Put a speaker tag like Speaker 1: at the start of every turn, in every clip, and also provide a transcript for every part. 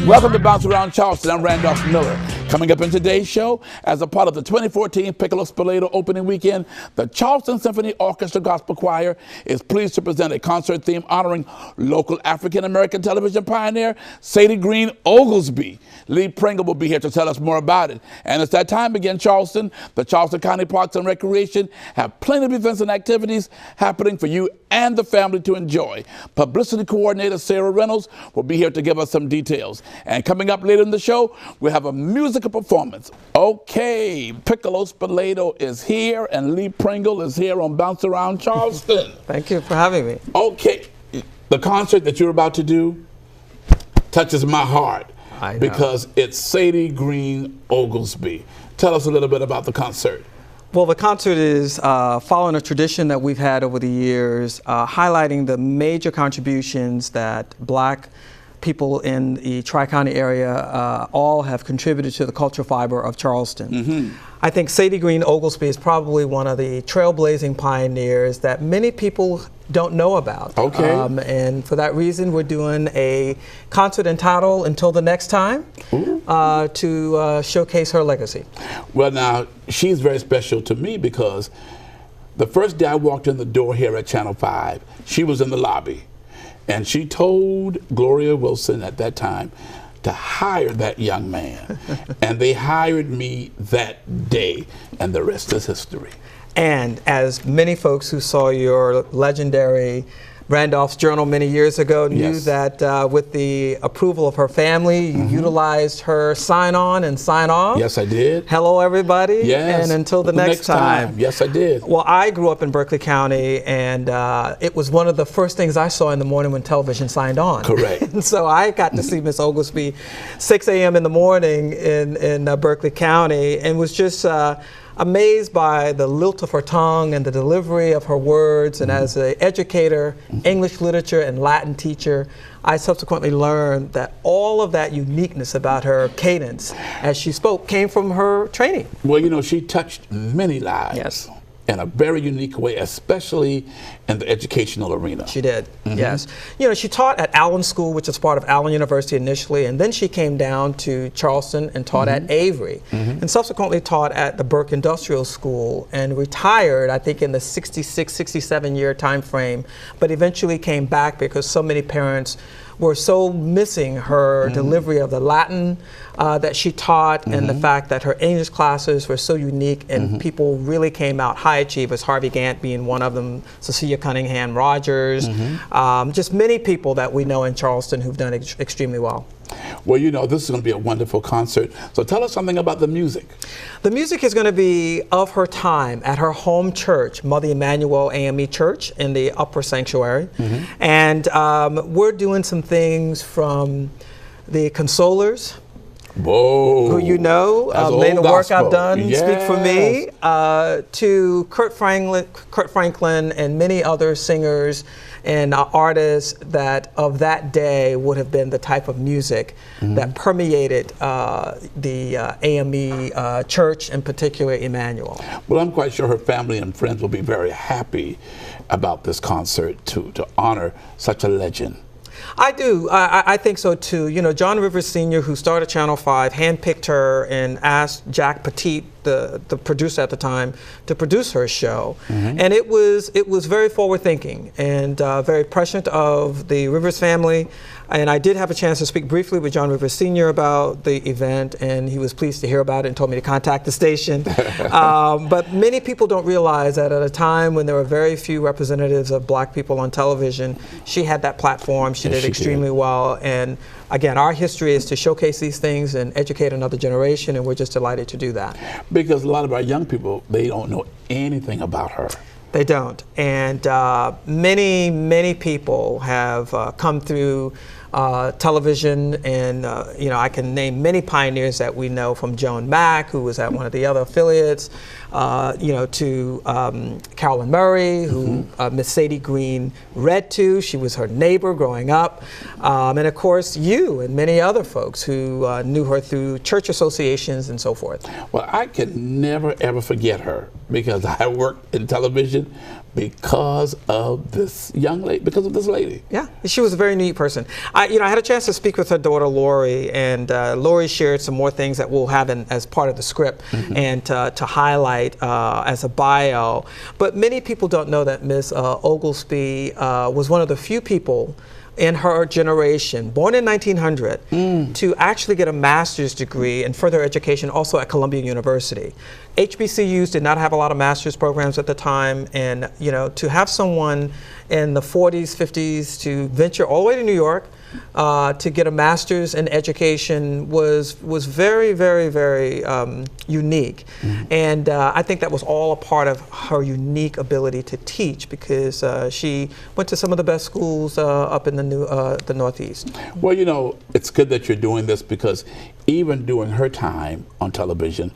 Speaker 1: Welcome to Bouncearound Charleston. I'm Randolph Miller. Coming up in today's show, as a part of the 2014 Piccolo Spoleto opening weekend, the Charleston Symphony Orchestra Gospel Choir is pleased to present a concert theme honoring local African-American television pioneer, Sadie Green Oglesby. Lee Pringle will be here to tell us more about it. And it's that time again, Charleston. The Charleston County Parks and Recreation have plenty of events and activities happening for you and the family to enjoy. Publicity Coordinator Sarah Reynolds will be here to give us some details. And coming up later in the show, we'll have a musical performance. Okay, Piccolo Spoleto is here and Lee Pringle is here on Bouncearound Charleston.
Speaker 2: Thank you for having me.
Speaker 1: Okay, the concert that you're about to do touches my heart because it's Sadie Green Oglesby. Tell us a little bit about the concert.
Speaker 2: Well, the concert is following a tradition that we've had over the years, highlighting the major contributions that Black people in the Tri-County area all have contributed to the cultural fiber of Charleston. Mm-hmm. I think Sadie Green Oglesby is probably one of the trailblazing pioneers that many people don't know about.
Speaker 1: Okay.
Speaker 2: And for that reason, we're doing a concert entitled Until the Next Time to showcase her legacy.
Speaker 1: Well, now, she's very special to me because the first day I walked in the door here at Channel 5, she was in the lobby. And she told Gloria Wilson at that time to hire that young man. And they hired me that day, and the rest is history.
Speaker 2: And as many folks who saw your legendary Randolph's Journal many years ago knew that with the approval of her family, you utilized her sign-on and sign-off.
Speaker 1: Yes, I did.
Speaker 2: Hello, everybody.
Speaker 1: Yes.
Speaker 2: And until the next time.
Speaker 1: Yes, I did.
Speaker 2: Well, I grew up in Berkeley County, and it was one of the first things I saw in the morning when television signed on.
Speaker 1: Correct.
Speaker 2: And so I got to see Miss Oglesby 6 a.m. in the morning in Berkeley County, and was just amazed by the lilt of her tongue and the delivery of her words. And as an educator, English literature and Latin teacher, I subsequently learned that all of that uniqueness about her cadence as she spoke came from her training.
Speaker 1: Well, you know, she touched many lives.
Speaker 2: Yes.
Speaker 1: In a very unique way, especially in the educational arena.
Speaker 2: She did, yes. You know, she taught at Allen School, which is part of Allen University initially, and then she came down to Charleston and taught at Avery, and subsequently taught at the Burke Industrial School, and retired, I think, in the 66, 67 year time frame, but eventually came back because so many parents were so missing her delivery of the Latin that she taught, and the fact that her English classes were so unique, and people really came out high achievers, Harvey Gantt being one of them, Cecilia Cunningham Rogers, just many people that we know in Charleston who've done extremely well.
Speaker 1: Well, you know, this is going to be a wonderful concert. So tell us something about the music.
Speaker 2: The music is going to be of her time at her home church, Mother Emanuel AME Church in the Upper Sanctuary. And we're doing some things from the Consolers, who you know, May the Work I've Done Speak for Me, to Kurt Franklin and many other singers and artists that of that day would have been the type of music that permeated the AME church, in particular Emmanuel.
Speaker 1: Well, I'm quite sure her family and friends will be very happy about this concert to honor such a legend.
Speaker 2: I do. I think so too. You know, John Rivers Sr., who started Channel 5, handpicked her and asked Jack Petit, the producer at the time, to produce her show. And it was very forward thinking and very prescient of the Rivers family. And I did have a chance to speak briefly with John Rivers Sr. about the event, and he was pleased to hear about it and told me to contact the station. But many people don't realize that at a time when there were very few representatives of Black people on television, she had that platform. She did extremely well. And again, our history is to showcase these things and educate another generation, and we're just delighted to do that.
Speaker 1: Because a lot of our young people, they don't know anything about her.
Speaker 2: They don't. And many, many people have come through television, and you know, I can name many pioneers that we know, from Joan Mack, who was at one of the other affiliates, you know, to Carolyn Murray, who Miss Sadie Green read to. She was her neighbor growing up, and of course you and many other folks who knew her through church associations and so forth.
Speaker 1: Well, I can never ever forget her because I worked in television, because of this young lady, because of this lady.
Speaker 2: Yeah, she was a very neat person. I had a chance to speak with her daughter, Lori, and Lori shared some more things that we'll have as part of the script and to highlight as a bio. But many people don't know that Miss Oglesby was one of the few people in her generation, born in 1900, to actually get a master's degree in further education also at Columbia University. HBCUs did not have a lot of master's programs at the time, and to have someone in the 40s, 50s to venture all the way to New York to get a master's in education was very, very, very unique. And I think that was all a part of her unique ability to teach, because she went to some of the best schools up in the Northeast.
Speaker 1: Well, it's good that you're doing this, because even during her time on television,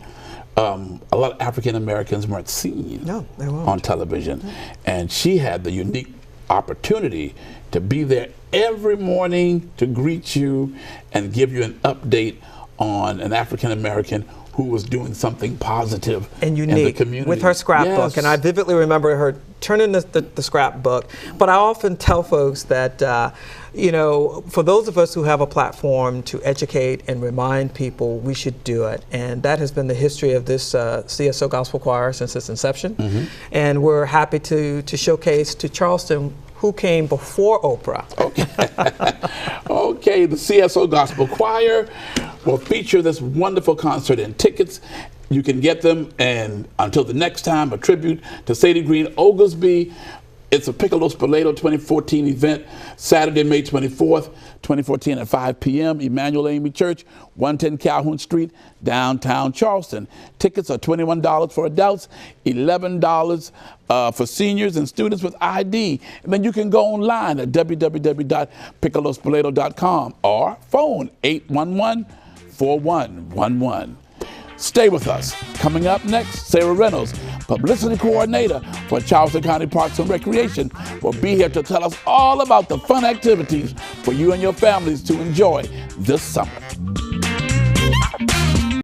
Speaker 1: a lot of African Americans weren't seen on television. And she had the unique opportunity to be there every morning to greet you and give you an update on an African American who was doing something positive
Speaker 2: and unique
Speaker 1: in the community.
Speaker 2: With her scrapbook.
Speaker 1: Yes.
Speaker 2: And I vividly remember her turning the scrapbook. But I often tell folks that, for those of us who have a platform to educate and remind people, we should do it. And that has been the history of this CSO Gospel Choir since its inception. And we're happy to showcase to Charleston who came before Oprah.
Speaker 1: Okay, the CSO Gospel Choir will feature this wonderful concert, and tickets, you can get them. And until the next time, a tribute to Sadie Green Oglesby. It's a Piccolo Spoleto 2014 event, Saturday, May 24th, 2014 at 5 p.m., Emmanuel AME Church, 110 Calhoun Street, downtown Charleston. Tickets are $21 for adults, $11 for seniors and students with ID. And then you can go online at www.piccolospoleto.com or phone 811-4111. Stay with us. Coming up next, Sarah Reynolds, Publicity Coordinator for Charleston County Parks and Recreation, will be here to tell us all about the fun activities for you and your families to enjoy this summer.